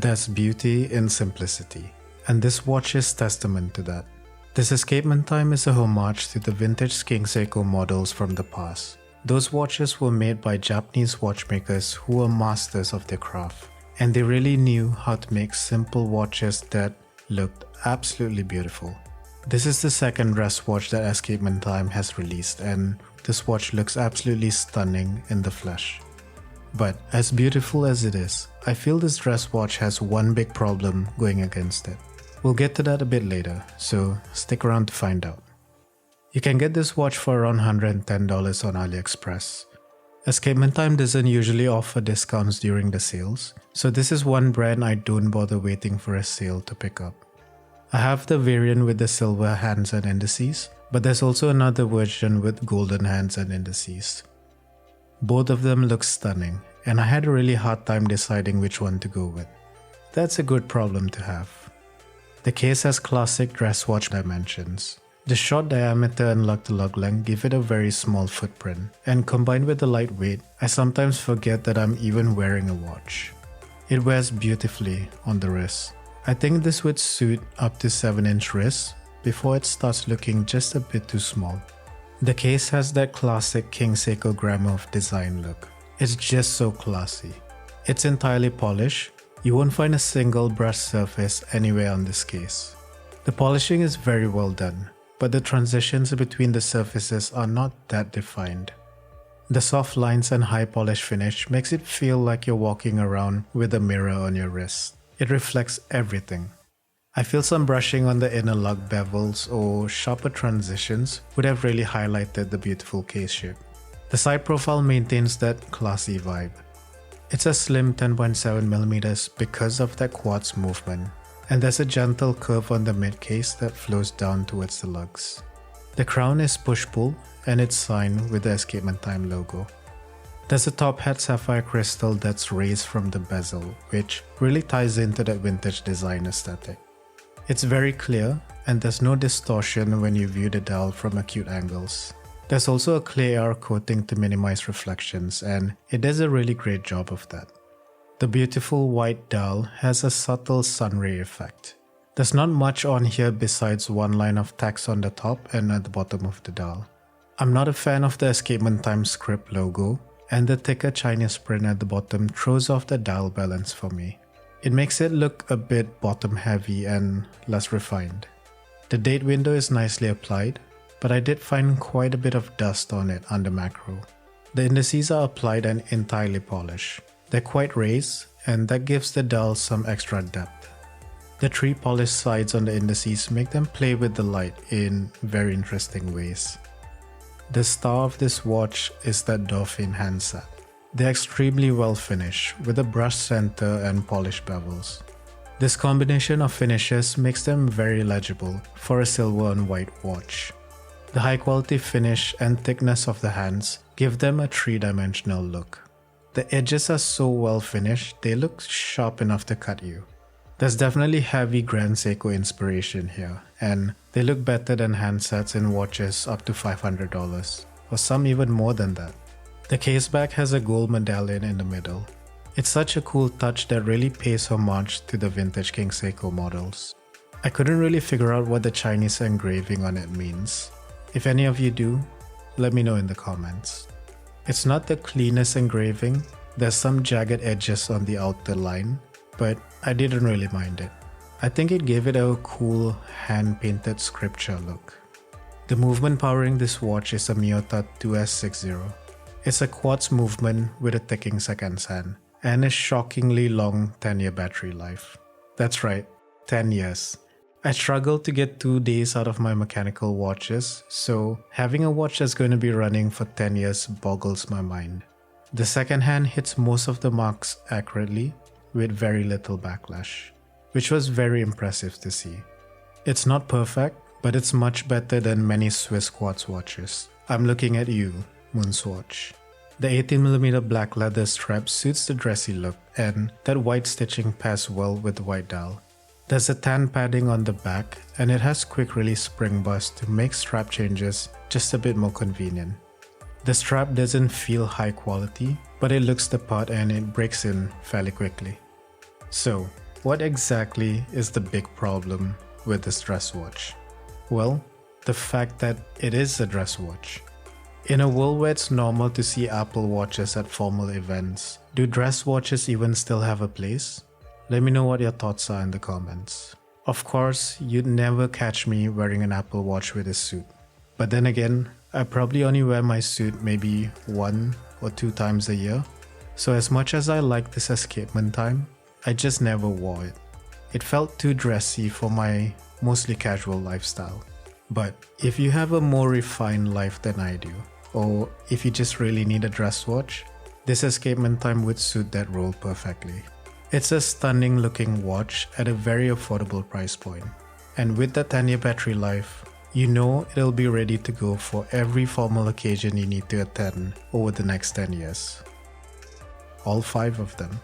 There's beauty in simplicity, and this watch is testament to that. This Escapement Time is a homage to the vintage King Seiko models from the past. Those watches were made by Japanese watchmakers who were masters of their craft, and they really knew how to make simple watches that looked absolutely beautiful. This is the second dress watch that Escapement Time has released, and this watch looks absolutely stunning in the flesh. But as beautiful as it is, I feel this dress watch has one big problem going against it. We'll get to that a bit later, so stick around to find out. You can get this watch for around $110 on AliExpress. Escapement Time doesn't usually offer discounts during the sales, so this is one brand I don't bother waiting for a sale to pick up. I have the variant with the silver hands and indices, but there's also another version with golden hands and indices. Both of them look stunning, and I had a really hard time deciding which one to go with. That's a good problem to have. The case has classic dress watch dimensions. The short diameter and lug-to-lug length give it a very small footprint, and combined with the lightweight, I sometimes forget that I'm even wearing a watch. It wears beautifully on the wrist. I think this would suit up to 7-inch wrists before it starts looking just a bit too small. The case has that classic King Seiko grammar of design look. It's just so classy. It's entirely polished. You won't find a single brush surface anywhere on this case. The polishing is very well done, but the transitions between the surfaces are not that defined. The soft lines and high polish finish makes it feel like you're walking around with a mirror on your wrist. It reflects everything. I feel some brushing on the inner lug bevels or sharper transitions would have really highlighted the beautiful case shape. The side profile maintains that classy vibe. It's a slim 10.7mm because of that quartz movement, and there's a gentle curve on the mid case that flows down towards the lugs. The crown is push-pull and it's signed with the Escapement Time logo. There's a top hat sapphire crystal that's raised from the bezel, which really ties into that vintage design aesthetic. It's very clear, and there's no distortion when you view the dial from acute angles. There's also a clear air coating to minimize reflections, and it does a really great job of that. The beautiful white dial has a subtle sunray effect. There's not much on here besides one line of text on the top and at the bottom of the dial. I'm not a fan of the Escapement Time script logo, and the thicker Chinese print at the bottom throws off the dial balance for me. It makes it look a bit bottom heavy and less refined. The date window is nicely applied, but I did find quite a bit of dust on it under macro. The indices are applied and entirely polished. They're quite raised, and that gives the dial some extra depth. The 3 polished sides on the indices make them play with the light in very interesting ways. The star of this watch is that dolphin handset. They're extremely well finished, with a brushed center and polished bevels. This combination of finishes makes them very legible for a silver and white watch. The high quality finish and thickness of the hands give them a 3-dimensional look. The edges are so well finished, they look sharp enough to cut you. There's definitely heavy Grand Seiko inspiration here, and they look better than handsets in watches up to $500, or some even more than that. The caseback has a gold medallion in the middle. It's such a cool touch that really pays homage to the vintage King Seiko models. I couldn't really figure out what the Chinese engraving on it means. If any of you do, let me know in the comments. It's not the cleanest engraving, there's some jagged edges on the outer line, but I didn't really mind it. I think it gave it a cool hand-painted scripture look. The movement powering this watch is a Miyota 2S60. It's a quartz movement with a ticking seconds hand, and a shockingly long 10-year battery life. That's right, 10 years. I struggle to get 2 days out of my mechanical watches, so having a watch that's going to be running for 10 years boggles my mind. The second hand hits most of the marks accurately, with very little backlash, which was very impressive to see. It's not perfect, but it's much better than many Swiss quartz watches. I'm looking at you, Moonswatch. The 18mm black leather strap suits the dressy look, and that white stitching pairs well with the white dial. There's a tan padding on the back, and it has quick release spring bars to make strap changes just a bit more convenient. The strap doesn't feel high quality, but it looks the part and it breaks in fairly quickly. So, What exactly is the big problem with this dress watch? Well, the fact that it is a dress watch. In a world where it's normal to see Apple watches at formal events, do dress watches even still have a place? Let me know what your thoughts are in the comments. Of course, you'd never catch me wearing an Apple watch with a suit. But then again, I probably only wear my suit maybe 1 or 2 times a year. So as much as I like this Escapement Time, I just never wore it. It felt too dressy for my mostly casual lifestyle. But if you have a more refined life than I do, or if you just really need a dress watch, this Escapement Time would suit that role perfectly. It's a stunning looking watch at a very affordable price point. And with the 10-year battery life, you know it'll be ready to go for every formal occasion you need to attend over the next 10 years. All 5 of them.